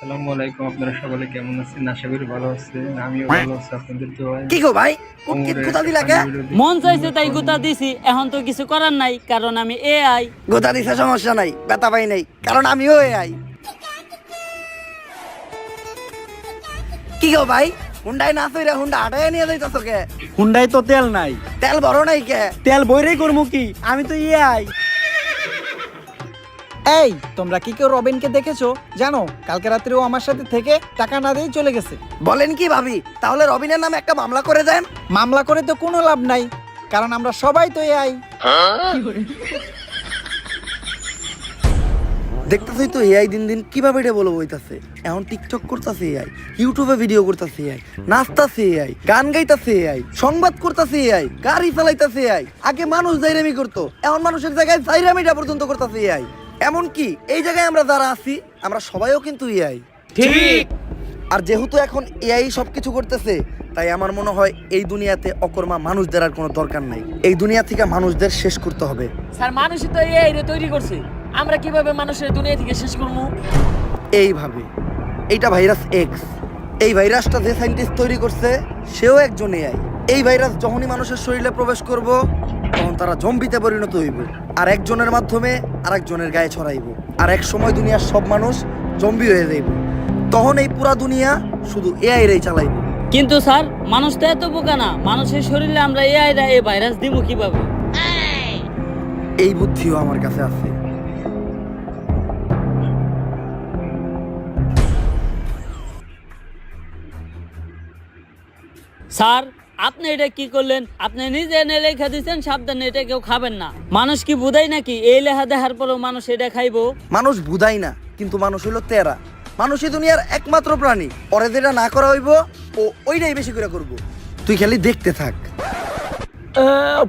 আসসালামু আলাইকুম, আপনারা সকলে কেমন আছেন? আশা করি ভালো আছেন। আমিও ভালো আছি আপনাদের দোয়ায়। কি গো ভাই ওমরের গোতা একটা দিলা funny কে? video দেখছি। মন চাইছে তাই গুতা দিছি, এখন তো কিছু করার নাই কারণ আমি এআই। গোতা দিছে সমস্যা নাই, ব্যথা পাই নাই, কারণ আমিও আই। কি গো ভাই হুন্ডাই না চইরা হুন্ডা আটায় নিয়ে যাইতাছো কে? হুন্ডাই তো তেল নাই। তেল বড় নাই কে? তেল বইরেই করবো কি, আমি তো আই। এই তোমরা কি কেউ রবিনকে দেখেছো? জানো কালকে রাত্রে ও আমার সাথে থেকে টাকা না দিয়ে চলে গেছে। বলেন কি ভাবি, তাহলে রবিনের নামে একটা মামলা করে দেন। মামলা করে তো কোনো লাভ নাই, কারণ আমরা সবাই তো আই। দেখতেছই তো এআই দিন দিন কিভাবে ডেভেলপ হইতাছে। এখন টিকটক করতেছে এআই, ইউটিউবে ভিডিও করতেছে এআই, নাচতাছে এআই, গান গাইতাছে এআই, সংবাদ করতেছে এআই, গাড়ি চালাইতাছে এআই। আগে মানুষ জাইরামি করতো, এখন মানুষের জায়গায় জাইরামিটা পর্যন্ত করতেছে এআই। এমন কি এই জায়গায় আমরা যারা আছি আমরা সবাইও কিন্তু এআই। ঠিক। আর যেহেতু এখন এআই সবকিছু করতেছে, তাই আমার মনে হয় এই দুনিয়াতে অকর্মা মানুষদের আর কোনো দরকার নাই। এই দুনিয়া থেকে মানুষদের শেষ করতে হবে। স্যার মানুষই তো এআই রে তৈরি করছে, আমরা কিভাবে মানুষের দুনিয়া থেকে শেষ করবো? এইভাবে এইটা ভাইরাস এক্স। এই ভাইরাসটা যে সাইন্টিস্ট তৈরি করছে সেও একজন এআই। এই ভাইরাস যখনই মানুষের শরীরে প্রবেশ করব তখন তারা জম্বিতে পরিণত হইব, আর একজনের মাধ্যমে আরেকজনের গায়ে ছড়াইব, আর এক সময় দুনিয়ার সব মানুষ জম্বি হয়ে যাইব। তখন এই পুরা দুনিয়া শুধু এআই রেই চালাইব। কিন্তু স্যার মানুষ তো এত বোকা না, মানুষের শরীরে আমরা এআই রা এই ভাইরাস দিব কিভাবে? এই বুদ্ধিও আমার কাছে আছে। স্যার আপনি এটা কি করলেন? আপনি নিজে এনে লেখা দিচ্ছেন সাবধানে এটা কেউ খাবেন না। মানুষ কি বুঝাই নাকি এই লেখা দেখার পরেও মানুষ এটা খাইবো? মানুষ বুঝাই না, কিন্তু মানুষ হইলো তেরা। মানুষই দুনিয়ার একমাত্র প্রাণী, পরে যেটা না করা হইব ও ওইটাই বেশি করে করব। তুই খালি দেখতে থাক।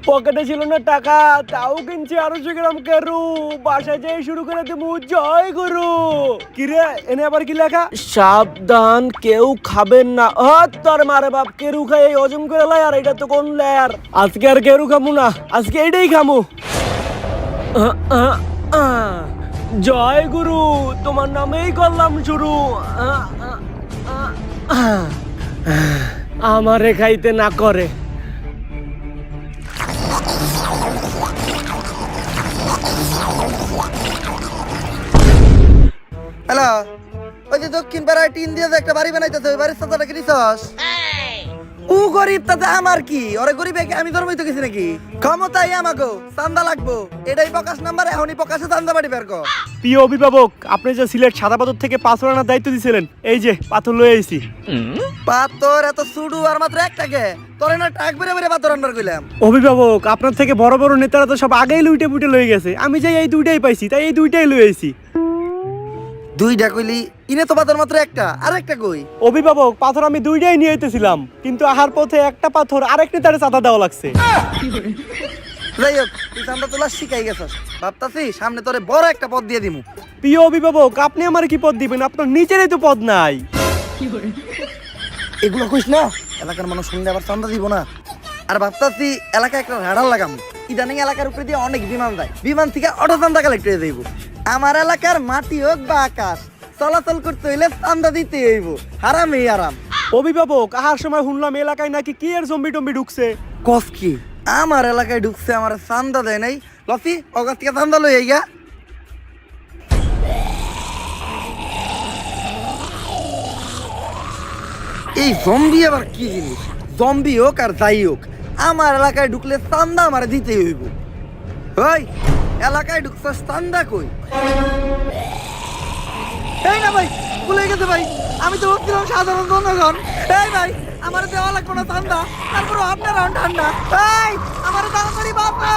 পকেটে ছিল না টাকা, তাও কিনছি 250 গ্রাম কেরু। বাসায় যাই শুরু করে দেবো জয় গুরু। কিরে এনে আবার কি লেখা? সাবধান কেউ খাবেন না। তোর মারে বাপ, কেরু খাই এই হজম করে লাই, আর এটা তো কোন লেয়ার। আজকে আর কেরু খামু না, আজকে এইটাই খামু। জয় গুরু, তোমার নামেই করলাম শুরু। আমারে খাইতে না করে। হ্যালো, ওই যে দক্ষিণ পাড়ায় টিন দিয়ে যে একটা বাড়ি বানাইতেছে, ওই বাড়ির সাথে কি নিছস? ও গরিব, তাতে আমার কি? ওরে গরিব আমি ধর্মই তো গেছি নাকি? ক্ষমতাই আমাকে চান্দা লাগবো, এটাই প্রকাশ নাম্বার। এখনই প্রকাশে চান্দা বাড়ি বের কর। প্রিয় অভিভাবক, আপনি যে সিলেট সাদা পাথর থেকে পাথর আনার দায়িত্ব দিয়েছিলেন, এই যে পাথর লয়ে আইছি। পাথর এত সুডু আর মাত্র একটাকে? তোরে না টাক বেরে বেরে পাথর আনবার কইলাম। অভিভাবক, আপনার থেকে বড় বড় নেতারা তো সব আগেই লুইটে পুটে লয়ে গেছে। আমি যাই এই দুইটাই পাইছি, তাই এই দুইটাই লয়ে আইছি। দুইটা কইলি, ইনে তো পাথর মাত্র একটা, আর একটা কই? অভিভাবক, পাথর আমি দুইটাই নিয়ে আইতেছিলাম, কিন্তু আহার পথে একটা পাথর আরেক নেতারে চাঁদা দেওয়া লাগছে। যাই হোক, তুই চান্দা তোলা শিখাই গেছস। ভাবতাছি সামনে তোরে বড় একটা পদ দিয়ে দিমু। প্রিয় অভিভাবক, আপনি আমার কি পদ দিবেন? আপনার নিচেরই তো পদ নাই। এগুলো কইস না, এলাকার মানুষ শুনলে আবার চান্দা দিব না। আর ভাবতাছি এলাকায় একটা রাডার লাগাম। ইদানিং এলাকার উপরে দিয়ে অনেক বিমান যায়, বিমান থেকে অটো চান্দা কালেক্ট হয়ে যাইব। আমার এলাকার মাটি হোক বা আকাশ, চলাচল করতে হইলে চান্দা দিতে হইব। হারামই আরাম। অভিভাবক, আহার সময় শুনলাম এলাকায় নাকি কি এর জম্বি টম্বি ঢুকছে। কস কি? আমার এলাকায় ঢুকছে, আমার চান্দা দেয় নাই। লসি অগাছ থেকে চান্দা লই আইগা। এই জম্বি আবার কি জিনিস? জম্বি হোক আর যাই হোক, আমার এলাকায় ঢুকলে চান্দা আমার দিতেই হইব। ওই এলাকায় ঢুকছ, চান্দা কই? এই না ভাই, ভুলে গেছে ভাই, আমি তো ভাবছিলাম সাধারণ জনগণ। এই ভাই, আমার দেওয়া লাগবে না চান্দা, তারপর আপনার ঠান্ডা। এই আমার তাড়াতাড়ি বাবা।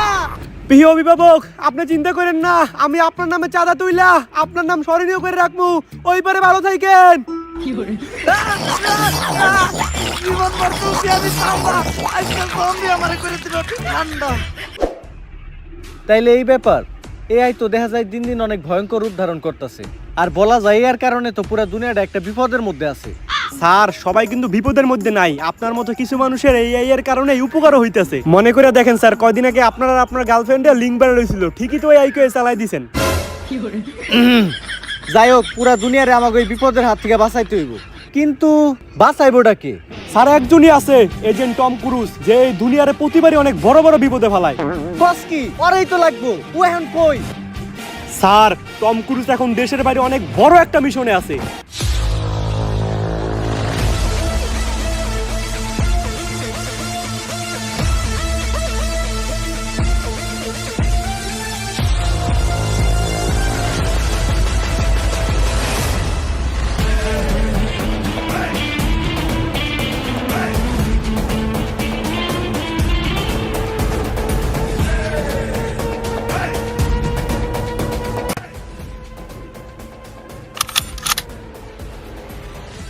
প্রিয় অভিভাবক, আপনি চিন্তা করেন না, আমি আপনার নামে চাঁদা তুইলা আপনার নাম স্মরণীয় করে রাখবো। ওই পারে ভালো থাকেন। জীবন বর্তমানে আমি চান্দা, আজকে জম্বি আমার করে দিল ঠান্ডা। তাইলে এই ব্যাপার, এআই তো দেখা যায় দিন দিন অনেক ভয়ঙ্কর রূপ ধারণ করতেছে, আর বলা যায় এর কারণে তো পুরো দুনিয়াটা একটা বিপদের মধ্যে আছে। স্যার, সবাই কিন্তু বিপদের মধ্যে নাই। আপনার মতো কিছু মানুষের এই এর কারণে উপকারও হইতেছে। মনে করে দেখেন স্যার, কয়দিন আগে আপনার গার্লফ্রেন্ডের লিঙ্ক বের হয়েছিল, ঠিকই তো এই চালাই দিছেন। যাই হোক পুরা দুনিয়ারে আমাকে ওই বিপদের হাত থেকে বাঁচাইতে হইব, কিন্তু বাঁচাইবোটা কে? স্যার একজনই আছে, এজেন্ট টম ক্রুজ, যে এই দুনিয়ারে প্রতিবারই অনেক বড় বড় বিপদে ফেলায়। বস কি ওরই তো লাগবো, ও এখন কই? স্যার টম ক্রুজ এখন দেশের বাইরে অনেক বড় একটা মিশনে আছে।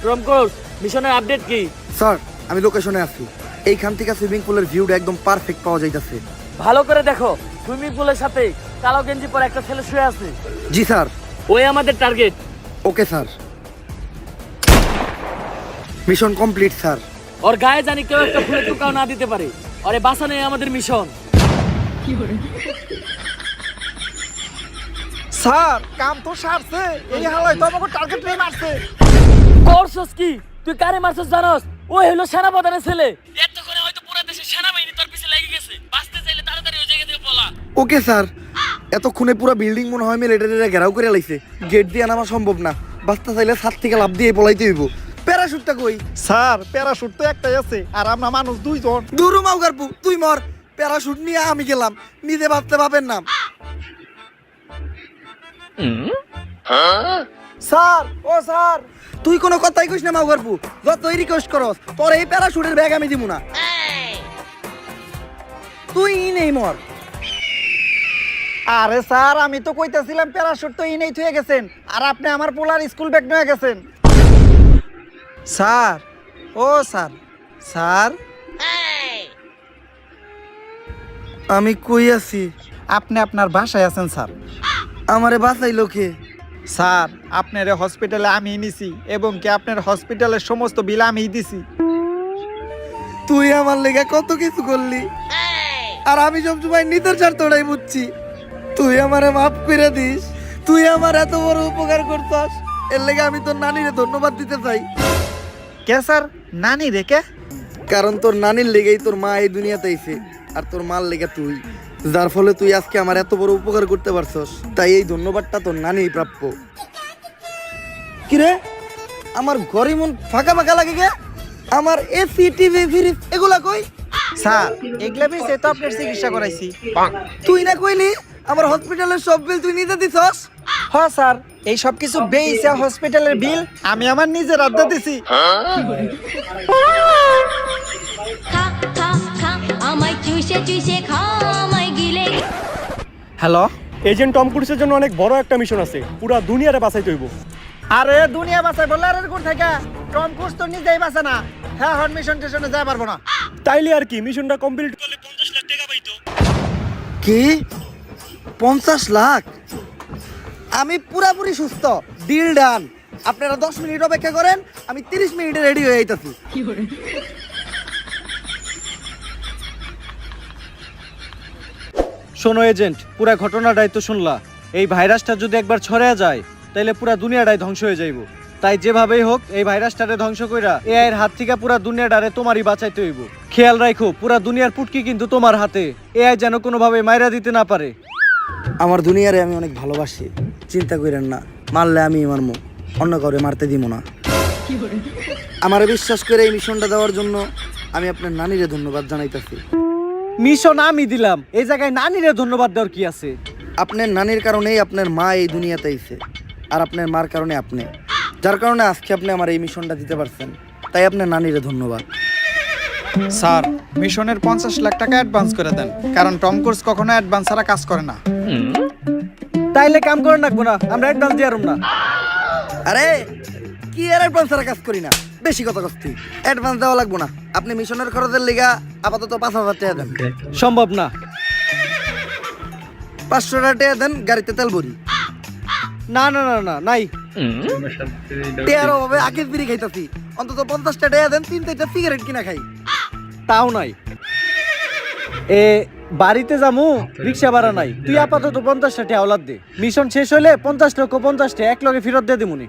টম ক্রুজ, মিশনের আপডেট কি? স্যার আমি লোকেশনে আছি, এইখান থেকে সুইমিং পুলের ভিউটা একদম পারফেক্ট পাওয়া যাইতাছে। ভালো করে দেখো, সুইমিং পুলের সাথে কালো গেঞ্জি পরে একটা ছেলে শুয়ে আছে। জি স্যার। ওই আমাদের target. Okay sir, mission complete sir. ওর গায়ে জানি কেউ একটা ফুলের টুকাও না দিতে পারে। ওরে বাঁচানোই আমাদের মিশন। স্যার কাম তো সারছে, এই হালাই তো আমাকে টার্গেট নিয়ে মারছে। করছস কি? তুই কারে মারছস জানোস? ওই হলো সেনাপ্রধানের ছেলে। এতক্ষণে হয়তো পুরো দেশের সেনাবাহিনী তোর পিছে লেগে গেছে। বাঁচতে চাইলে তাড়াতাড়ি ওই জায়গা থেকে পলা। Okay sir. এতক্ষণে পুরো বিল্ডিং মনে হয় মিলিটারিরা ঘেরাও করে লাইছে, গেট দিয়ে নামা সম্ভব না, বাঁচতে চাইলে ছাদ থেকে লাফ দিয়ে পলাইতে হইব। প্যারাশুটটা কই? স্যার প্যারাশুট তো একটাই আছে, আর আমরা মানুষ দুইজন। দূরু মাউগারপু, তুই মর, প্যারাশুট নিয়ে আমি গেলাম, নিজে বাঁচতে পাবেন না। স্যার ও স্যার, তুই কোনো কথাই কইস না মাউগারপু, যতই রিকোয়েস্ট করস তোর এই প্যারাশুটের ব্যাগ আমি দিব না। তুই নেই মর। আরে স্যার আমি তো কইতাছিলাম প্যারাশুট তো ইনেই থুয়ে গেছেন, আর আপনি আমার পোলার স্কুল ব্যাগ নিয়ে গেছেন। স্যার ও স্যার, স্যার আমি কই আছি? আপনি আপনার বাসায় আছেন স্যার। আমারে বাঁচাইলো কে? স্যার আপনার হসপিটালে আমি নিছি, এবং কি আপনার হসপিটালের সমস্ত বিল আমি দিছি। তুই আমার লেগে কত কিছু করলি, আর আমি সব সময় নিতের স্বার্থটাই বুঝছি। তুই আমারে মাফ করে দিস, তুই আমার এত বড় উপকার করছস, এর লেগে আমি তোর নানিরে ধন্যবাদ দিতে চাই। কে স্যার? নানি রেখে? কারণ তোর নানির লেগেই তোর মা এই দুনিয়াতে আইছে, আর তোর মার লেগে তুই, যার ফলে তুই আজকে আমার এত বড় উপকার করতে পারছস, তাই এই ধন্যবাদটা তোর নানিই প্রাপ্য। কিরে আমার ঘরে মন ফাঁকা ফাঁকা লাগে গে? আমার এসি টিভি ফ্রিজ এগুলা কই? স্যার এগুলা বেশি তো আপনার চিকিৎসা করাইছি। তুই না কইলি আমার হসপিটালের সব বিল তুই নিজে দিছস? হ্যাঁ স্যার, এই সব কিছু বেইসা হসপিটালের বিল আমি আমার নিজের আড্ডা দিছি। খা খা খা আমায় চুষে চুষে খা আমায় গিলে হ্যালো, এজেন্ট টম ক্রুজের জন্য অনেক বড় একটা মিশন আছে, পুরা দুনিয়ারে বাঁচাইতে হইব। আরে দুনিয়া বাঁচাই বললে আর কোন থেকে? টম ক্রুজ তো নিজেই বাঁচে না। হ্যাঁ হন মিশন টেশনে যাই পারবো না। তাইলে আর কি, মিশনটা কমপ্লিট করলে 50 লাখ টাকা পাইতো। কি 50 লাখ? আমি পুরাপুরি সুস্থ, ডিল ডান। আপনারা 10 মিনিট অপেক্ষা করেন, আমি 30 মিনিটে রেডি হয়ে যাইতাছি। শোনো এজেন্ট, পুরা ঘটনাটাই তো শুনলা। এই ভাইরাসটা যদি একবার ছড়ায় যায় তাহলে পুরা দুনিয়াটাই ধ্বংস হয়ে যাইব। তাই যেভাবেই হোক এই ভাইরাসটারে ধ্বংস কইরা এআই এর হাত থেকে পুরা দুনিয়াটারে তোমারই বাঁচাইতে হইব। খেয়াল রাখো পুরা দুনিয়ার পুটকি কিন্তু তোমার হাতে, এআই যেন কোনোভাবে মাইরা দিতে না পারে। আমার দুনিয়ারে আমি অনেক ভালোবাসি, চিন্তা করেন না, মারলে আমি মারমু, অন্য কাউরে মারতে দিব না। আমারে বিশ্বাস করে এই মিশনটা দেওয়ার জন্য আমি আপনার নানিরে ধন্যবাদ জানাইতেছি। মিশন আমি দিলাম, এই জায়গায় নানিরে ধন্যবাদ দেওয়ার কি আছে? আপনার নানির কারণেই আপনার মা এই দুনিয়াতে আইছে, আর আপনার মার কারণে আপনি, যার কারণে আজকে আপনি আমার এই মিশনটা দিতে পারছেন, তাই আপনার নানিরে ধন্যবাদ। স্যার মিশনের 50 লাখ টাকা অ্যাডভান্স করে দেন, কারণ টম ক্রুজ কখনো অ্যাডভান্স ছাড়া কাজ করে না। তাইলে কাম করে রাখবো না, আমরা অ্যাডভান্স দিয়ে না। আরে কি আর অ্যাডভান্স ছাড়া কাজ করি না, বেশি কথা কস্তি, অ্যাডভান্স দেওয়া লাগবো না। আপনি মিশনের খরচের লিগা আপাতত 5,000 টাকা দেন। সম্ভব না। 500 টাকা দেন, গাড়িতে তেল ভরি। না না না না, নাই। টেয়ার অভাবে আগের বিড়ি খাইতাছি, অন্তত 50 টাকা দেন, 3-4টা সিগারেট কিনা খাই। তাও নাই। বাড়িতে যামু, রিক্সা ভাড়া নাই। তুই আপাতত 50 টাকা আওলাদ দে। মিশন শেষ হলে 50 লক্ষ 50 টাকা এক লগে ফেরত দিয়ে দিমুনি।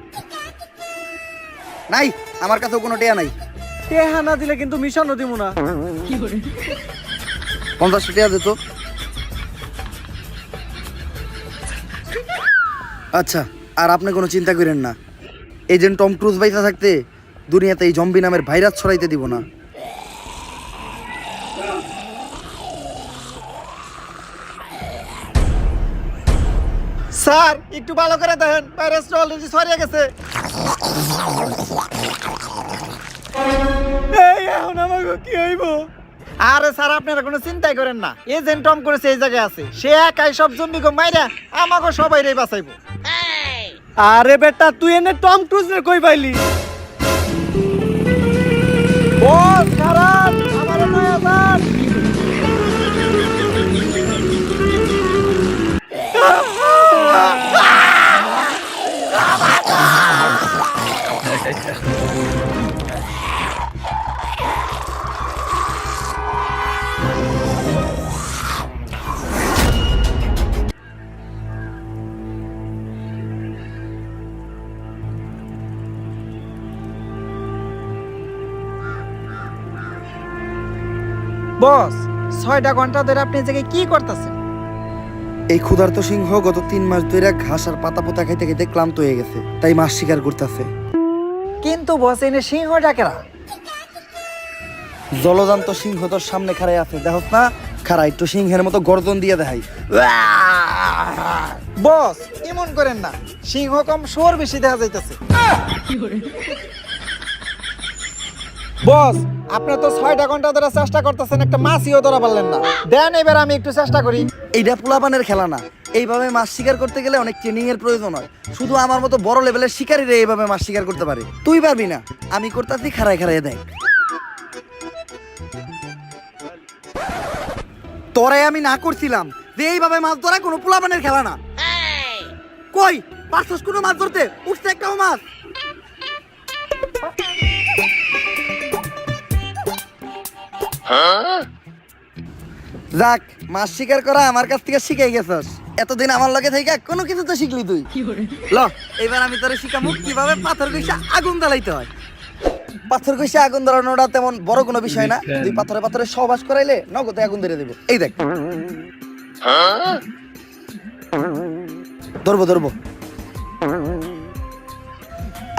নাই, আমার কাছেও কোনো টেয়া নাই। টেহা না দিলে কিন্তু মিশনও দিমু না। 50 টেয়া দিত। আচ্ছা, আর আপনি কোনো চিন্তা করেন না, এজেন্ট টম ক্রুজ বাইসা থাকতে দুনিয়াতে এই জম্বি নামের ভাইরাস ছড়াইতে দিব না। স্যার একটু ভালো করে দেখেন, ভাইরাসটা অলরেডি ছড়িয়ে গেছে। এই এখন আমাকে কি হইব? আরে স্যার আপনারা কোনো চিন্তাই করেন না, এজেন্ট টম করেছে এই জায়গায় আছে, সে একাই সব জম্বি গো মাইরা আমাকে সবাইরে বাঁচাইবো। আরে বেটা তুই এনে টম ক্রুজের কই পাইলি? বস খারাপ আমার নয়া স্যার। বস 6টা ঘন্টা ধরে আপনি এই জায়গায় কি করতেছেন? এই ক্ষুধার্ত সিংহ গত 3 মাস ধরে ঘাস আর পাতা পোতা খাইতে খাইতে ক্লান্ত হয়ে গেছে, তাই মাছ শিকার করতেছে। কিন্তু বস এনে সিংহ ডাকেরা। জলজান্ত সিংহ তোর সামনে খাড়াই আছে, দেখো না? খাড়া একটু সিংহের মতো গর্জন দিয়ে দেখাই। বস এমন করেন না, সিংহ কম শোর বেশি দেখা যাইতেছে। বস আপনি তো 6টা ঘন্টা ধরে চেষ্টা করতেছেন, একটা মাছিও ধরা পারলেন না। দেন এবার আমি একটু চেষ্টা করি। এইটা পোলাপানের খেলা না, এইভাবে মাছ শিকার করতে গেলে অনেক ট্রেনিং এর প্রয়োজন হয়। শুধু আমার মতো বড় লেভেলের শিকারীরা এইভাবে মাছ শিকার করতে পারে, তুই পারবি না। আমি করতেছি, খাড়ায় খাড়ায় দেখ। তোরে আমি না করছিলাম যে এইভাবে মাছ ধরা কোনো পোলাপানের খেলা না। কই পারছস কোনো মাছ ধরতে? উঠছে একটাও মাছ। যাক, মাছ শিকার করা আমার কাছ থেকে শিখাই গেছস। এতদিন আমার লগে থেকে কোনো কিছু তো শিখলি তুই। ল এবার আমি তোরে শিখামু কিভাবে পাথর কইসা আগুন জ্বালাইতে হয়। পাথর কইসা আগুন ধরানোটা তেমন বড় কোনো বিষয় না, তুই পাথরে পাথরে সহবাস করাইলে নগদে আগুন ধরে দেব। এই দেখ, ধরবো ধরবো।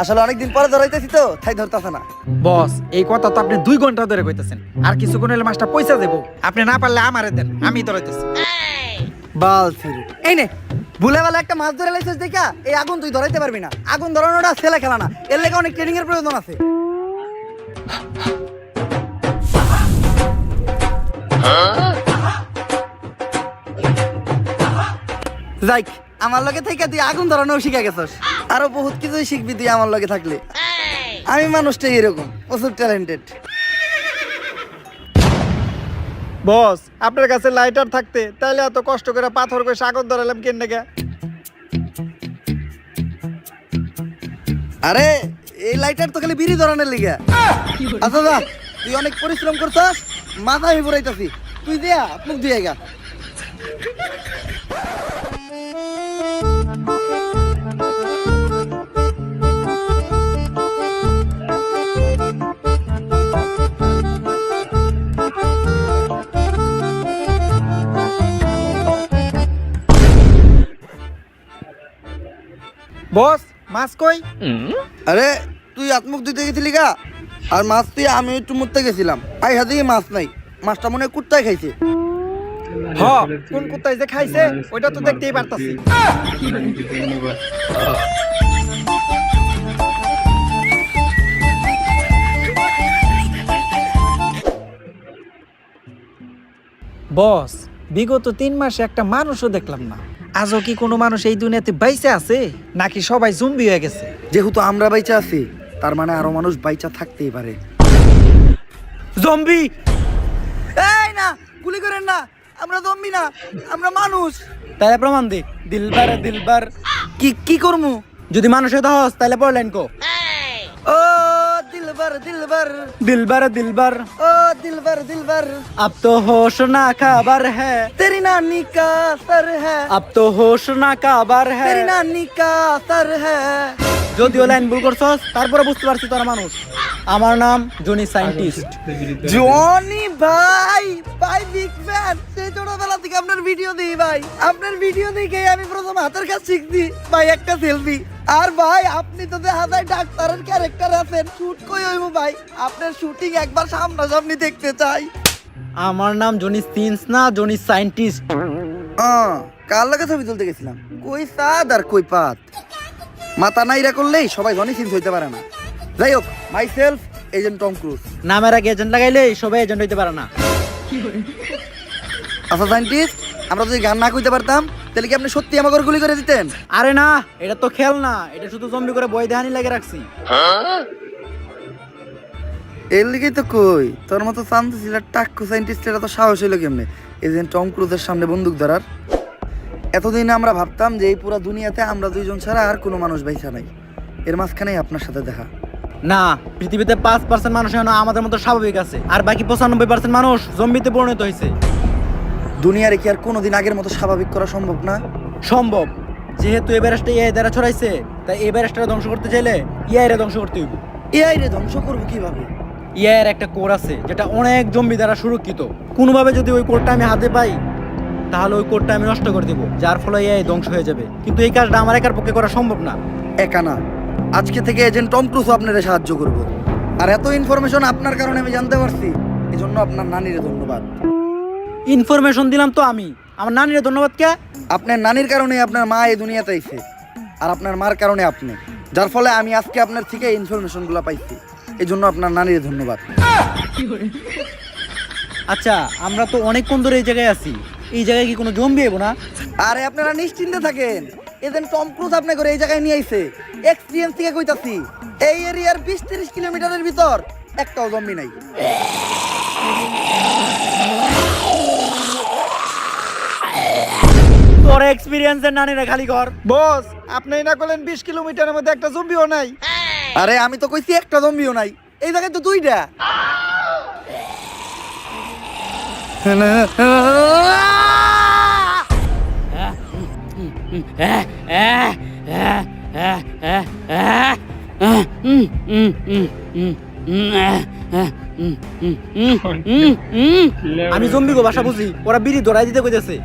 আসলে অনেকদিন পরে ধরাইতেছি তো তাই ধরতেছে না। বস এই কথা তো আপনি 2 ঘন্টা ধরে কইতেছেন, আর কিছুক্ষণ হলে মাছটা পয়সা দেবো। আপনি না পারলে আমারে দেন, আমি ধরাইতেছি। বাল ফিরে এই নে, ভুলে বেলা একটা মাছ ধরে লাইছিস দেখা এই আগুন তুই ধরাইতে পারবি না। আগুন ধরানোটা ছেলে খেলা না, এর লেগে অনেক ট্রেনিং এর প্রয়োজন আছে। যাই, আমার লগে থেকে তুই আগুন ধরানো শিখে গেছস, আরো বহুত কিছুই শিখবি তুই আমার লগে থাকলে। আমি মানুষটাই এরকম, প্রচুর ট্যালেন্টেড। বস আপনার কাছে লাইটার থাকতে তাইলে এত কষ্ট করে পাথর করে আগুন ধরালাম কেন নাকি? আরে এই লাইটার তো খালি বিড়ি ধরানোর লিগা। আচ্ছা যা, তুই অনেক পরিশ্রম করছস, মাথা আমি পুরাইতাছি, তুই দিয়া মুখ দিয়ে গা। বস মাছ কই? আরে তুই আত্মুখ দিতে গেছিলি গা, আর মাছ তুই আমি একটু মুততে গেছিলাম, আই হাতে মাছ নাই। মাছটা মনে হয় কুত্তায় খাইছে। হ কোন কুত্তায় যে খাইছে ওইটা তো দেখতেই পারতাছি। বস বিগত 3 মাসে একটা মানুষও দেখলাম না। আজও কি কোনো মানুষ এই দুনিয়াতে বাইচা আছে, নাকি সবাই জম্বি হয়ে গেছে? যেহেতু আমরা বাইচা আছি, তার মানে আরো মানুষ বাইচা থাকতেই পারে। জম্বি? এই না, গুলি করেন না, আমরা জম্বি না, আমরা মানুষ। তাহলে প্রমাণ দে। দিলবার দিলবার কি কি করমু? যদি মানুষের দহস তাহলে পড়লেন কো। ও দিল दिलबर दिलबर दिलबर दिलबर ओ दिलबर दिलबर अब तो होश ना खबर है तेरी नानी का सर है अब तो होश ना खबर है तेरी नानी का सर है যদিও লাইন ভুল করছস তারপরে বুঝতে পারছি তোরা মানুষ আমার নাম জনি সায়েন্টিস্ট জনি ভাই ভাই বিগ ফ্যান সেই ছোটবেলা থেকে আপনার ভিডিও দিই ভাই আপনার ভিডিও দেখে আমি প্রথম হাতের কাজ শিখছি ভাই একটা সেলফি আর ভাই আপনি তো দেখা যায় ডাক্তারের ক্যারেক্টার আছেন শুট কই হইব ভাই আপনার শুটিং একবার সামনাসামনি দেখতে চাই আমার নাম জনি সিন্স না জনি সায়েন্টিস্ট কার লাগে ছবি তুলতে গেছিলাম কই সাদ আর কই পাত মাথা নাইরা করলেই সবাই জনি সিন্স হইতে পারে না যাই হোক myself agent Tom Cruise নামের আগে এজেন্ট লাগাইলে সবাই এজেন্ট হইতে পারে না আচ্ছা সায়েন্টিস্ট আমরা যদি গান না কইতে পারতাম তাহলে কি আপনি সত্যি আমাকে গুলি করে দিতেন আরে না এটা তো খেল না এটা শুধু জম্বি করে বই দেহানি লাগে রাখছি এর লিগেই তো কই তোর মতো শান্ত ছিল টাক্কু সায়েন্টিস্টের এত সাহস হইলো কেমনে এজেন্ট টম ক্রুজের সামনে বন্দুক ধরার এতদিন আমরা ভাবতাম যে এই পুরো দুনিয়াতে আমরা দুইজন ছাড়া আর কোনো মানুষ বাইসা নাই এর মাঝখানেই আপনার সাথে দেখা না পৃথিবীতে 5% মানুষ এখনো আমাদের মতো স্বাভাবিক আছে আর বাকি 95% মানুষ জম্বিতে পরিণত হয়েছে দুনিয়ারে কি আর কোনোদিন আগের মতো স্বাভাবিক করা সম্ভব না সম্ভব যেহেতু এই ভাইরাসটা এআই দ্বারা ছড়াইছে তাই এই ভাইরাসটা ধ্বংস করতে চাইলে এআই রে ধ্বংস করতে হইব এআই রে ধ্বংস করবো কিভাবে এআই এর একটা কোর আছে যেটা অনেক জম্বি দ্বারা সুরক্ষিত কোনোভাবে যদি ওই কোডটা আমি হাতে পাই তাহলে ওই কোডটা আমি নষ্ট করে দেবো যার ফলে এআই ধ্বংস হয়ে যাবে কিন্তু এই কাজটা আমার একার পক্ষে করা সম্ভব না একা না আজকে থেকে এজেন্ট টম ক্রুজও আপনাদের সাহায্য করব আর এত ইনফরমেশন আপনার কারণে আমি জানতে পারছি এজন্য আপনার নানিরে ধন্যবাদ ইনফরমেশন দিলাম তো আমি আমার নানিরে ধন্যবাদ কে আপনার নানির কারণে আপনার মা এই দুনিয়াতে আইছে আর আপনার মার কারণে আপনি যার ফলে আমি আজকে আপনার থেকে ইনফরমেশনগুলো পাইছি এজন্য আপনার নানিরে ধন্যবাদ আচ্ছা আমরা তো অনেকক্ষণ ধরে এই জায়গায় আছি এই জায়গায় কি কোনো জম্বি এবো না আরে আপনারা নিশ্চিন্তে থাকেন এজেন্ট টম ক্রুজ আপনি করে এই জায়গায় নিয়ে আইছে এক্সপেরিয়েন্স থেকে কইতাছি এই এরিয়ার 20-30 কিলোমিটারের ভিতর একটাও জম্বি নাই তোর এক্সপেরিয়েন্সের নানিরা খালি ঘর বস আপনি না করলেন 20 কিলোমিটারের মধ্যে একটা জম্বিও নাই আরে আমি তো কইছি একটা জম্বিও নাই এই জায়গায় তো দুইটা আমি জম্বি গো ভাষা বুঝি ওরা বিড়ি ধরাই দিতে কইতেছে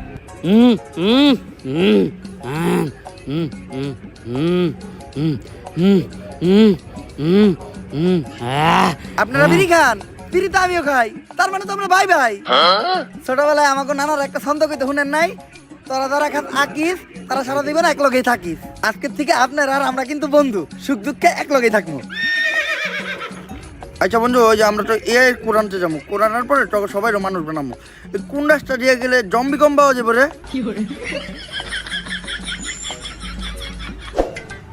আপনারা বিড়ি খান বিড়ি তো আমিও খাই তার মানে তো আমরা ভাই ভাই ছোটবেলায় আমাকে নানার একটা ছন্দ কইতে শুনেন নাই তোরা যারা খাস আকিস তারা সারা জীবন এক লগেই থাকিস আজকের থেকে আপনার আর আমরা কিন্তু বন্ধু সুখ দুঃখে এক লগেই থাকবো আচ্ছা বন্ধু ওই যে আমরা তো এআই কোরআনতে যাবো কোরআনের পরে তো সবাই মানুষ বানাবো কোন রাস্তা দিয়ে গেলে জম্বি কম পাওয়া যাবে রে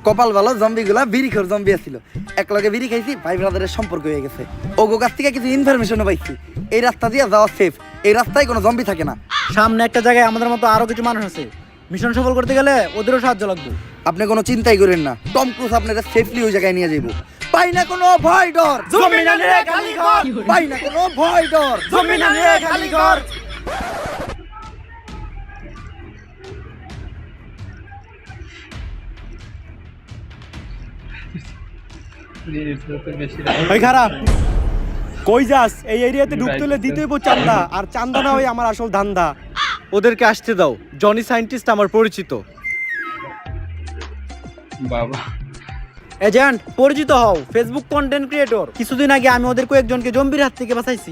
কপাল ভালো জম্বিগুলা বিড়িখোর জম্বি আছিল এক লগে বিড়ি খাইছি ভাই ব্রাদারের সম্পর্ক হয়ে গেছে ওগো কাছ থেকে কিছু ইনফরমেশনও পাইছি এই রাস্তা দিয়ে যাওয়া সেফ এই রাস্তায় কোনো জম্বি থাকে না সামনে একটা জায়গায় আমাদের মতো আরো কিছু মানুষ আছে মিশন সফল করতে গেলে ওদেরও সাহায্য লাগবে আপনি কোনো চিন্তাই করেন না টম ক্রুজ আপনাদের সেফলি ওই জায়গায় নিয়ে যাইব পাই না কোনো ভয় ডর জম্বি না নিয়ে খালি ঘর পাই না কোনো ভয় ডর জম্বি না নিয়ে খালি ঘর ওই খারাপ কই যাস এই এরিয়াতে ঢুকতে হলে দিতেই বো চান্দা আর চান্দা না ওই আমার আসল ধান্দা ওদেরকে আসতে দাও জনি সায়েন্টিস্ট আমার পরিচিত বাবা এজেন্ট পরিচিত হও ফেসবুক কন্টেন্ট ক্রিয়েটর কিছুদিন আগে আমি ওদের কয়েকজনকে জম্বির হাত থেকে বাঁচাইছি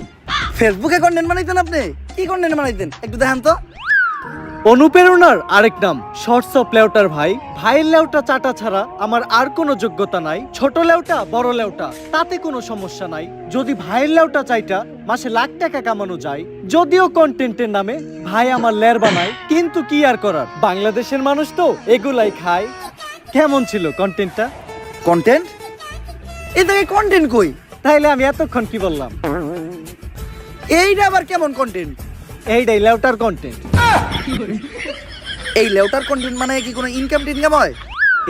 ফেসবুকে কন্টেন্ট বানাইতেন আপনি কি কন্টেন্ট বানাইতেন একটু দেখান তো অনুপ্রেরণার আরেক নাম শর্টস অফ লেউটার ভাই ভাইয়ের লেউটা চাটা ছাড়া আমার আর কোনো যোগ্যতা নাই ছোট লেউটা বড় লেউটা তাতে কোনো সমস্যা নাই যদি ভাইয়ের লেউটা চাইটা মাসে লাখ টাকা কামানো যায় যদিও কন্টেন্টের নামে ভাই আমার লের বানায় কিন্তু কি আর করার বাংলাদেশের মানুষ তো এগুলাই খায় কেমন ছিল কন্টেন্টটা কন্টেন্ট এই জায়গায় কন্টেন্ট কই তাইলে আমি এতক্ষণ কি বললাম এইটা আবার কেমন কন্টেন্ট এইটাই লেউটার কন্টেন্ট এই লেউটার কন্টেন্ট মানে কি কোনো ইনকাম টিনকাম হয়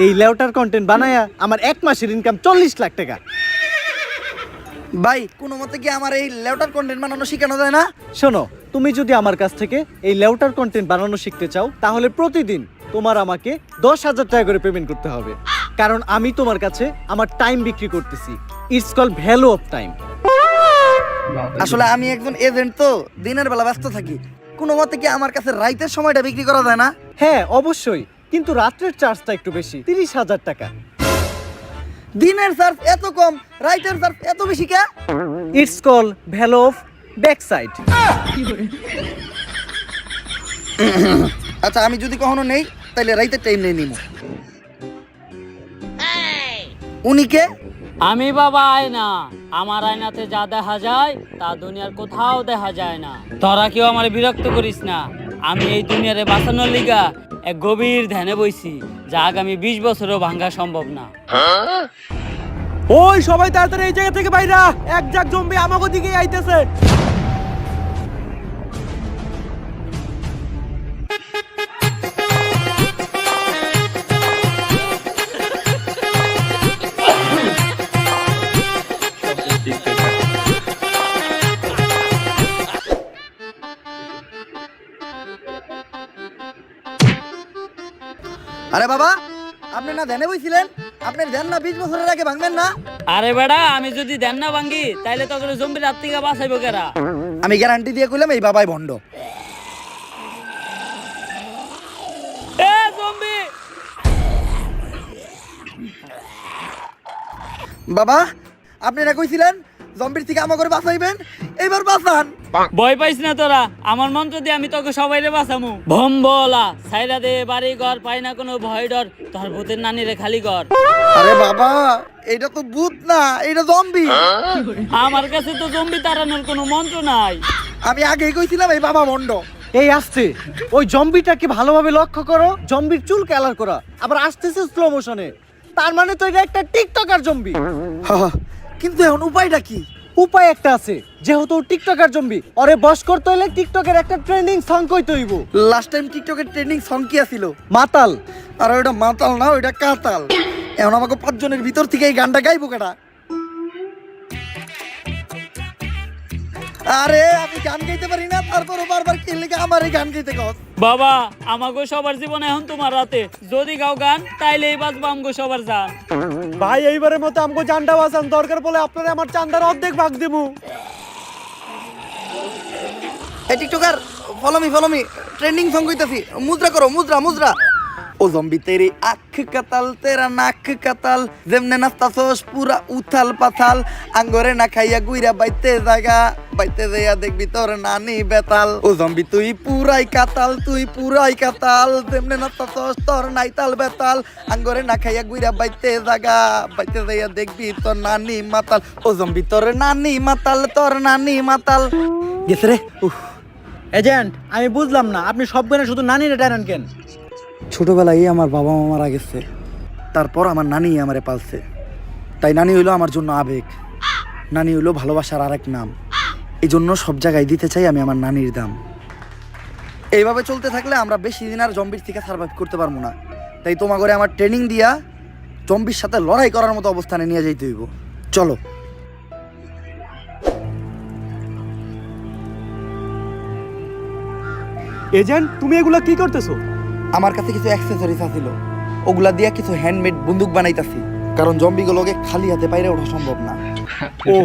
এই লেউটার কন্টেন্ট বানায়া আমার এক মাসের ইনকাম 40 লাখ টাকা ভাই কোনো মতে কি আমার এই লেউটার কন্টেন্ট বানানো শেখানো যায় না? শোনো, তুমি যদি আমার কাছ থেকে এই লেউটার কন্টেন্ট বানানো শিখতে চাও তাহলে প্রতিদিন তোমার আমাকে 10,000 টাকা করে পেমেন্ট করতে হবে, কারণ আমি তোমার কাছে আমার টাইম বিক্রি করতেছি। It's call value of time. আসলে আমি একজন এজেন্ট, তো দিনের বেলা ব্যস্ত থাকি। কোনো মতে কি আমার কাছে রাইতের সময়টা বিক্রি করা যায় না? হ্যাঁ অবশ্যই, কিন্তু রাত্রের চার্জটা একটু বেশি, 30,000 টাকা। দিনের চার্জ এত কম, রাইটের চার্জ এত বেশি কে? It's call value of back side. আচ্ছা আমি যদি কখনো নেই তাহলে রাইতের টাইম নিয়ে নিব। উনি কে? আমি বাবা আয়না, আমার আয়নাতে যা দেখা যায় তা দুনিয়ার কোথাও দেখা যায় না। তোরা কেউ আমার বিরক্ত করিস না। আমি এই দুনিয়ারে বাঁচানোর লিগা এক গভীর ধ্যানে বইছি, যা আগামী 20 বছরও ভাঙা সম্ভব না। ওই সবাই তাড়াতাড়ি এই জায়গা থেকে বাইরা, এক জাক জম্বি আমাগো দিকে আইতেছে। আরে বাবা, আপনি না ধ্যানে বইছিলেন? আপনার ধ্যান না 20 বছরের আগে ভাঙবেন না? আরে বেড়া, আমি যদি ধ্যান না ভাঙ্গি তাইলে তো করে জম্বির হাত থেকে বাঁচাইবো কেরা? আমি গ্যারান্টি দিয়ে কইলাম এই বাবাই ভণ্ড। এ জম্বি! বাবা আপনারা কইছিলেন জম্বির থেকে আমা করে বাঁচাইবেন, এবার বাঁচান। ভয় পাইস না তোরা, আমার মন্ত্র দিয়ে আমি তোকে সবাইরে বাঁচামু। ভম্বলা সাইরা দে বাড়ি ঘর, পাই না কোনো ভয় ডর, তোর ভূতের নানিরে খালি ঘর। আরে বাবা এটা তো ভূত না, এটা জম্বি। আমার কাছে তো জম্বি তাড়ানোর কোনো মন্ত্র নাই। আমি আগেই কইছিলাম এই বাবা ভণ্ড। এই আসছে, ওই জম্বিটাকে ভালোভাবে লক্ষ্য করো। জম্বির চুল কালার করা, আবার আসতেছে স্লো মোশনে। তার মানে তো এটা একটা টিকটকার জম্বি। কিন্তু এখন উপায়টা কি? উপায় একটা আছে, যেহেতু টিকটকার জম্বি, ওরে বশ করতে হলে টিকটকের একটা ট্রেন্ডিং সং কইতে হইব। লাস্ট টাইম টিকটকের ট্রেন্ডিং সং কি ছিল? মাতাল। আর ওটা মাতাল না, ওইটা কাতাল। এখন আমাকে 5 জনের ভিতর থেকে এই গানটা গাইবো কেটা? আরে আমি গান গাইতে পারি না, তারপরও বারবার কি লিখে আমার এই গান গাইতে কস? বাবা আমাগো সবার জীবন এখন তোমার রাতে, যদি গাও গান তাইলেই বাঁচবো আমগো সবার জান। ভাই এইবারের মতো আমগো জানটা বাঁচান, দরকার পড়লে আপনারা আমার চান্দার অর্ধেক ভাগ দেবো। এই TikToker follow me trending song কইতাছি, মুদ্রা করো, মুদ্রা মুদ্রা। ও জম্বি তেরি আখ কাতাল তেরা নাক কাতাল, যেমনে নাস্তাছস পুরা উথাল পাথাল, আঙ্গরে না খাইয়া গুইরা বাইতে জায়গা, বাইতে যাইয়া দেখবি তোর নানি বেতাল। ও জম্বি তুই পুরাই কাতাল, তুই পুরাই কাতাল, যেমনে নাস্তাছস তোর নাইতাল বেতাল, আঙ্গরে না খাইয়া গুইরা বাইতে জায়গা, বাইতে যাইয়া দেখবি তোর নানি মাতাল। ও জম্বি তোর নানি মাতাল, তোর নানি মাতাল। গেছে রে। এজেন্ট, আমি বুঝলাম না আপনি সব গানে শুধু নানিরে টানেন কেন? ছোটবেলায় আমার বাবা মা মারা গেছে, তারপর আমার নানি আমারে পালছে। তাই নানি হইলো আমার জন্য আবেগ, নানি হইলো ভালোবাসার আরেক নাম। এই জন্য সব জায়গায় দিতে চাই আমি আমার নানির দাম। এইভাবে চলতে থাকলে আমরা বেশি দিন আর জম্বির থেকে সার্ভাইভ করতে পারবো না। তাই তোমার ঘরে আমার ট্রেনিং দিয়া জম্বির সাথে লড়াই করার মতো অবস্থানে নিয়ে যাইতে হইব। চলো। এজেন্ট তুমি এগুলা কি করতেছো? আমার কাছে কিছু অ্যাক্সেসরিজ আছিল, ওগুলা দিয়া কিছু হ্যান্ডমেড বন্দুক বানাইতাছি, কারণ জম্বিগুলোকে খালি হাতে বাইরে ওঠা সম্ভব না। ও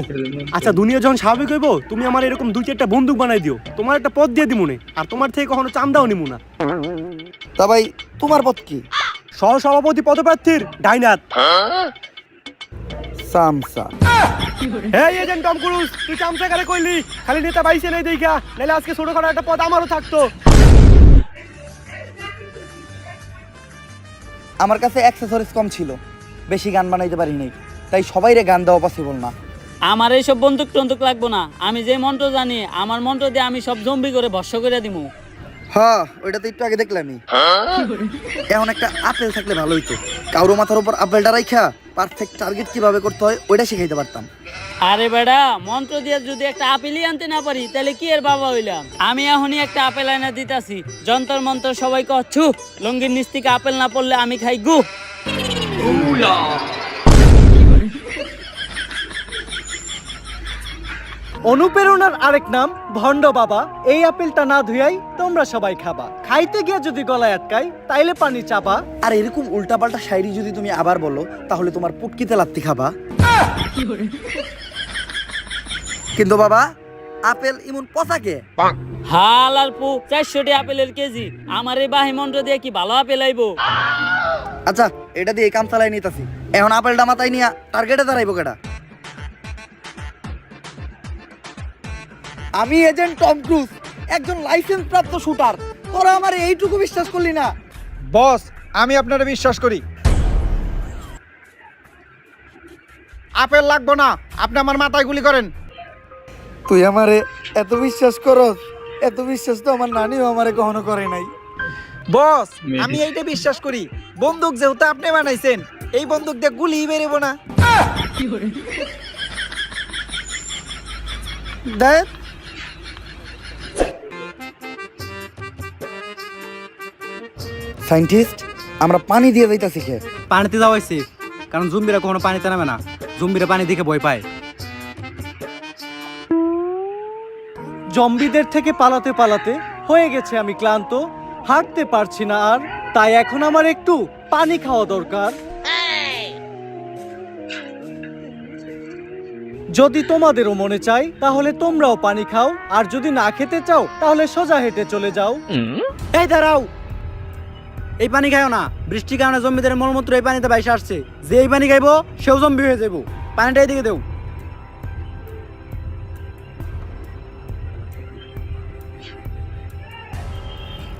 আচ্ছা, দুনিয়া যখন স্বাভাবিক হইব তুমি আমার এরকম 2-4টা বন্দুক বানাই দিও, তোমার একটা পদ দিয়ে দিমুনে, আর তোমার থেকে কখনো চান্দাও নিমু না। তা ভাই তোমার পথ কি? সহসভাপতি পদপ্রার্থীর ডাইনাত। সামসা। এই এজেন্ট টম ক্রুজ, তুই চামচা কারে কইলি? খালি নেতা বাইসে নেই দেখা, নাহলে আজকে ছোটখাটো একটা পদ আমারও থাকতো। আমার কাছে অ্যাক্সেসরিজ কম ছিল, বেশি গান বানাইতে পারি নাই, তাই সবাইরে গান দেওয়া পসিবল না। আমার এইসব বন্দুক টন্দুক লাগবো না, আমি যে মন্ত্র জানি আমার মন্ত্র দিয়ে আমি সব জম্বি করে ভস্য করে দিমু। হ্যাঁ ওইটা তো একটু আগে দেখলামই। এখন একটা আপেল থাকলে ভালো হইতো, কারো মাথার উপর আপেলটা রাইখা পারফেক্ট টার্গেট কিভাবে করতে হয় ওইটা শিখাইতে পারতাম। আরে বেড়া, মন্ত্র দিয়ে যদি একটা আপেলই আনতে না পারি তাহলে কি এর বাবা হইলাম? আমি এখনই একটা আপেল আইনা দিতাছি, যন্তর মন্ত্র সবাই কচ্ছু, লঙ্গির নিচ থেকে আপেল না পড়লে আমি খাই গু। অনুপ্রেরণার আরেক নাম ভণ্ড বাবা। এই আপেলটা না ধুয়াই তোমরা সবাই খাবা, খাইতে গিয়ে যদি গলায় আটকাই তাইলে পানি চাপা। আর এরকম উল্টাপাল্টা শায়রি যদি তুমি আবার বলো তাহলে তোমার পুটকিতে লাত্তি খাবা। কিন্তু বাবা আপেল ইমন পচাকে হাল আর পু 400 আপেলের কেজি, আমার এই বাহিমন্ড দিয়ে কি ভালো আপেল আইবো? আচ্ছা এটা দিয়ে কাম চালাই নিতেছি, এখন আপেলটা মাথায় নিয়ে টার্গেটে দাঁড়াইবো কেটা? আমি এজেন্ট টম ক্রুজ, একজন লাইসেন্স প্রাপ্ত শুটার। তোরা আমার এইটুকু বিশ্বাস করলি না? বস আমি আপনারা বিশ্বাস করি। আপেল লাগবো না, আপনি আমার মাথায় গুলি করেন। তুই আমারে এত বিশ্বাস করস? এত বিশ্বাস তো আমার নানিও আমারে কখনো করে নাই। বস আমি এইটা বিশ্বাস করি, বন্দুক যেহেতু আপনি বানাইছেন, এই বন্দুক দিয়ে গুলি বেরোবো না। দেখ সায়েন্টিস্ট, আমরা পানি দিয়ে যাইতাছি খে। পানিতে যাওয়া হয়েছে, কারণ জম্বিরা কখনো পানিতে নামে না, জম্বিরা পানি দেখে ভয় পায়। জম্বিদের থেকে পালাতে পালাতে হয়ে গেছে আমি ক্লান্ত, হাঁটতে পারছি না আর, তাই এখন আমার একটু পানি খাওয়া দরকার। যদি তোমাদেরও মনে চাই তাহলে তোমরাও পানি খাও, আর যদি না খেতে চাও তাহলে সোজা হেঁটে চলে যাও। এই দাঁড়াও, এই পানি খাইও না, বৃষ্টির কারণে জম্বিদের মলমূত্র এই পানিতে বাইসে আসছে। যে এই পানি খাইবো সেও জম্বি হয়ে যাবো। পানিটা এদিকে দেও।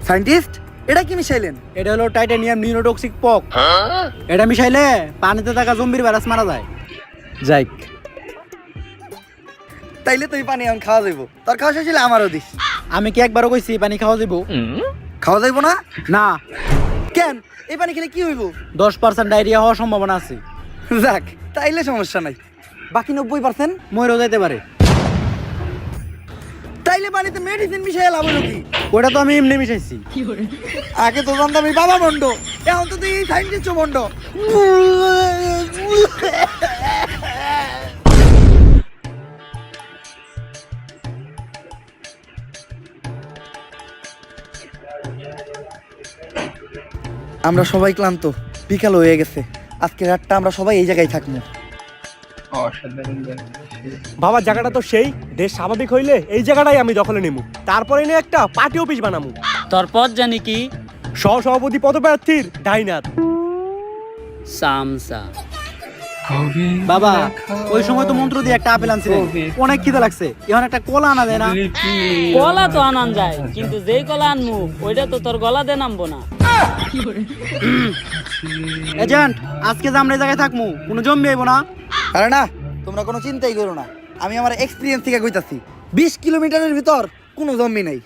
সায়েন্টিস্ট এটা কি মিশাইলেন? এটা হলো টাইটানিয়াম নিউরোটক্সিক পক। এটা মিশাইলে পানিতে থাকা জম্বির ভাইরাস মারা যায়। যাই, তাইলে তুই পানি এখন খাওয়া যাইব। তোর খাওয়া শেষ হলে আমারও দিস। আমি কি একবারও কইছি পানি খাওয়া যাবো? খাওয়া যাইব না? না, কেন? এই পানি খেলে কি হইব? 10% ডায়রিয়া হওয়ার সম্ভাবনা আছে। যাক তাইলে সমস্যা নাই, বাকি 90% মরেও যাইতে পারে। তাইলে পানিতে মেডিসিন মিশাই লাভ হলো কি? ওটা তো আমি এমনি মিশাইছি। আগে তো জানতাম আমি বাবা বন্ড, এখন তো তুই এই সায়েন্টিস্ট বন্ড। আমরা সবাই ক্লান্ত, বিকাল হয়ে গেছে। আজকে রাতটা আমরা সবাই এই জায়গায় থাকবো। অসাধারণ ব্যাপার। বাবা জায়গাটা তো সেই, দেশ স্বাভাবিক হইলে এই জায়গাটাই আমি দখলে নেবো, তারপরে নিয়ে একটা পার্টি অফিস বানাবো। তোর পদ জানি কি? সহসভাপতি পদপ্রার্থীর ডাইনার সামসা। বাবা ওই সময় তো মন্ত্র দিয়ে একটা আপেল আনছিলেন, অনেক খিদে লাগছে, এখন একটা কলা আনা দেয় না? কলা তো আনান যায়, কিন্তু যেই কলা আনমু ওইটা তো তোর গলা দিয়ে নামবো না। এজেন্ট আজকে যে আমরা এই জায়গায় থাকবো, কোনো জম্বি আইবো না? আরে না, তোমরা কোনো চিন্তাই করো না, আমি আমার এক্সপিরিয়েন্স থেকে কইতাছি। 20 কিলোমিটারের ভিতর কোনো জম্বি নাই।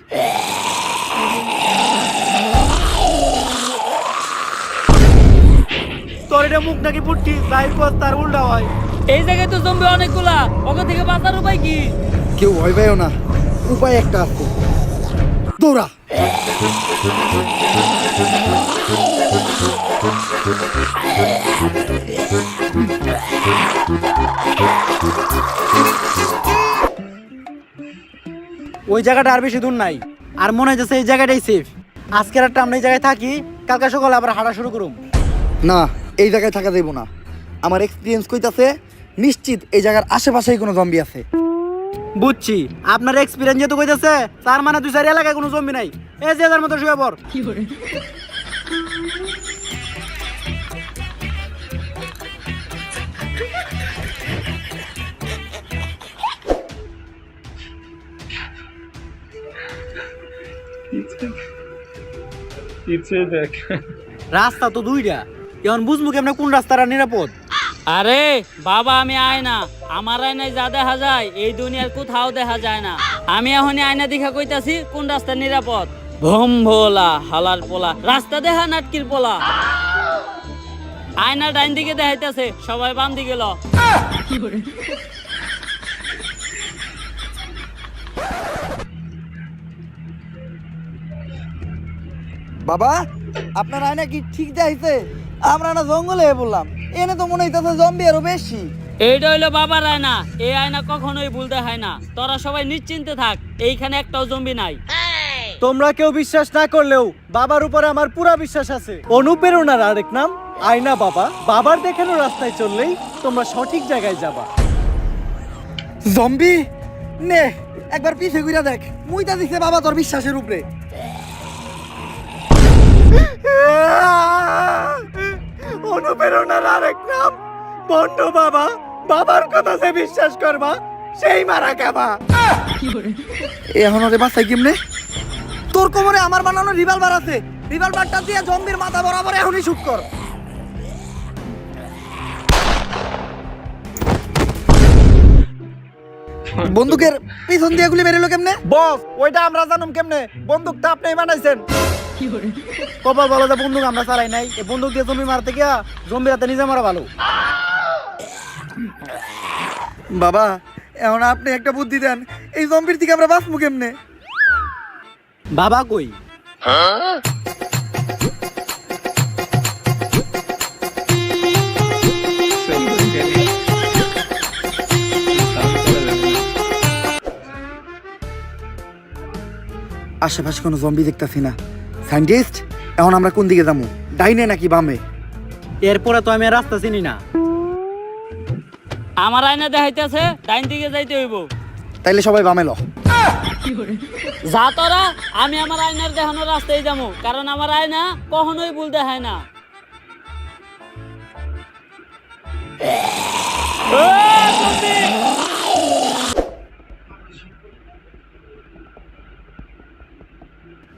তোর এটা মুখ নাকি পুটকি, যাই কর তার উল্টা হয়। এই জায়গায় তো জম্বি অনেকগুলা, ওকে থেকে বাঁচার উপায় কি? কেউ ভয় পাইও না, উপায় একটা আছে, দৌড়া। ওই জায়গাটা আর বেশি দূর নাই, আর মনে হচ্ছে এই জায়গাটাই সেফ। আজকের একটা আমরা এই জায়গায় থাকি, কালকে সকালে আবার হাঁটা শুরু করুম। না, এই জায়গায় থাকা যাইব না। আমার এক্সপিরিয়েন্স কইতাছে নিশ্চিত এই জায়গার আশেপাশেই কোনো জম্বি আছে। বুঝছি, আপনার এক্সপিরিয়েন্স যেহেতু কইতাছে তার মানে 2-4 এলাকায় কোনো জম্বি নাই। এই যে যার মতো শুয়ে পড়। পিছে দেখ। রাস্তা তো দুইটা, এখন বুঝবো কেমনে কোন রাস্তাটা নিরাপদ। আরে বাবা আমি আয়না, আমার আয়নায় যা দেখা যায় এই দুনিয়ার কোথাও দেখা যায় না। আমি এখনই আয়না দেখা কইতাছি কোন রাস্তা নিরাপদ। ভোম ভোলা হালার পোলা, রাস্তা দেখা নাটকির পোলা। আয়না ডাইন দিকে দেখাইতেছে, সবাই বাম দিকে ল। বাবা আপনার আয়না কি ঠিক দেখাইছে? আমরা না জঙ্গলে বললাম, এনে তো মনে হইতাছে জম্বি আরো বেশি। এইটা হইলো বাবার আয়না, এই আয়না কখনোই ভুল দেখায় না। তোরা সবাই নিশ্চিন্তে থাক, এইখানে একটাও জম্বি নাই। তোমরা কেউ বিশ্বাস না করলেও বাবার উপরে আমার পুরা বিশ্বাস আছে। অনুপ্রেরণার আরেক নাম আয়না বাবা। বাবার দেখানো রাস্তায় চললেই তোমরা সঠিক জায়গায় যাবা। জম্বি নে একবার পিছে ঘুরে দেখ, মুইতা দিছে বাবা তোর বিশ্বাসের উপরে। অনুপ্রেরণার আরেক নাম বন্ধ বাবা। বাবার কথা যে বিশ্বাস করবা সেই মারা খাবা। এখন ওরে বাসাই কেমনে? তোর কোমরে আমার বানানো রিভলভার আছে, রিভলভারটা দিয়ে জম্বির মাথা বরাবর এখনই শুট কর। বন্দুকের পিছন দিয়ে গুলি বেরোলো কেমনে? বস ওইটা আমরা জানুম কেমনে? বন্দুকটা আপনি বানাইছেন। কপাল ভালো যে বন্দুক আমরা চালাই নাই। এই বন্দুক দিয়ে জমি মারতে গিয়া জম্বির হাতে নিজে মারা ভালো। বাবা এখন আপনি একটা বুদ্ধি দেন, এই জম্বির থেকে আমরা বাঁচবো কেমনে? বাবা কই? আশেপাশে কোনো জম্বি দেখতেছি না। সায়েন্টিস্ট এখন আমরা কোন দিকে যাবো, ডাইনে নাকি বামে? এরপরে তো আমি আর রাস্তা চিনি না। আমার আয়না দেখাইতেছে ডাইন দিকে যাইতে হইব। তাইলে সবাই বামে ল। যা তোরা, আমি আমার আয়নার দেখানো রাস্তায় যাবো, কারণ আমার আয়না কখনোই ভুল দেখায় না।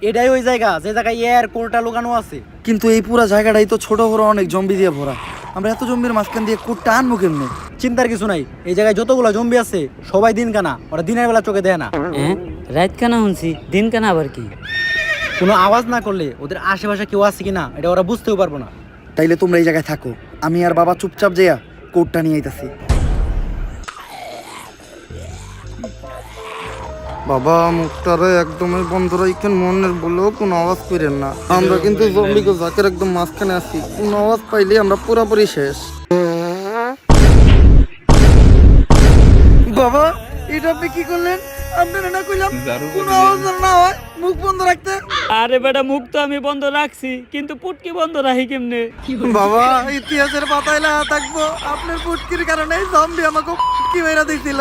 এটাই ওই জায়গা যে জায়গায় এর কোলটা লুকানো আছে। কিন্তু এই পুরা জায়গাটাই তো ছোট বড় অনেক জম্বি দিয়ে ভরা, আমরা এত জম্বির মাঝখান দিয়ে কোটটা আনবো কেমনে? চিন্তার কিছু নাই, এই জায়গায় যতগুলো জম্বি আছে সবাই দিন কানা, ওরা দিনের বেলা চোখে দেয় না। রাত কেনা শুনছি, দিন কেনা আবার কি? কোনো আওয়াজ না করলে ওদের আশেপাশে কেউ আছে কিনা এটা ওরা বুঝতেও পারবো না। তাইলে তোমরা এই জায়গায় থাকো, আমি আর বাবা চুপচাপ যেয়া কোটটা নিয়ে আইতাছি। বাবা মুখটারে একদমই বন্ধ রাখেন, মনের বলেও কোনো আওয়াজ করেন না। আমরা কিন্তু জম্বিকে জাকের একদম মাঝখানে আছি, কোনো আওয়াজ পাইলে আমরা পুরোপুরি শেষ। বাবা এটা আপনি কি করলেন? আপনারা না কইলাম কোনো আওয়াজ যেন না হয়, মুখ বন্ধ রাখতে। আরে বেটা, মুখ তো আমি বন্ধ রাখছি, কিন্তু পুটকি বন্ধ রাখি কেমনে? বাবা ইতিহাসের পাতায় লেখা থাকবো আপনার পুটকির কারণে জম্বি আমাকে পুটকি মেরা দিছিল।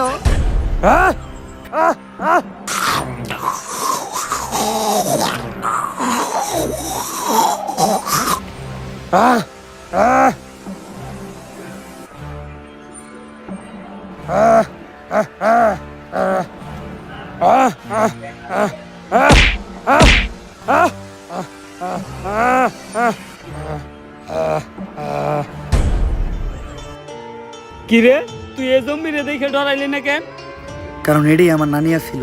কিরে, তুই এই জম্বিরে দেখে ডরাইলি না কেন? কারণ এটাই আমার নানিয়া ছিল।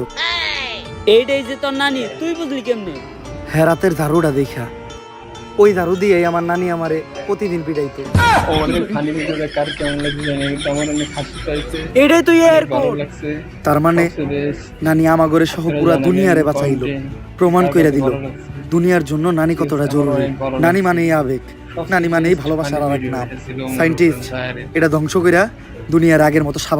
এইটাই যে তোর নানি, তুই বুঝলি কেমনে? হ্যাঁ রাতের ঝাড়ুটা দেখা, ওই ঝাড়ু দিয়ে আমার নানি আমারে প্রতিদিন পিটাইতো। অনেক ফানি ভিডিওটা কার কেমন লাগছে জানি, কিন্তু আমার অনেক হাসি পাইছে, এটাই তো এর ভালো কোল। লাগছে। তার মানে বেশ নানি আমাগরে সহ পুরা দুনিয়ারে বাঁচাইলো, প্রমাণ কইরা দিল দুনিয়ার জন্য নানি কতটা জরুরি। নানি মানেই আবেগ, নানি মানেই ভালোবাসার আর এক নাম। সায়েন্টিস্ট এটা ধ্বংস কইরা দুনিয়ার আগের মতো স্বাভাবিক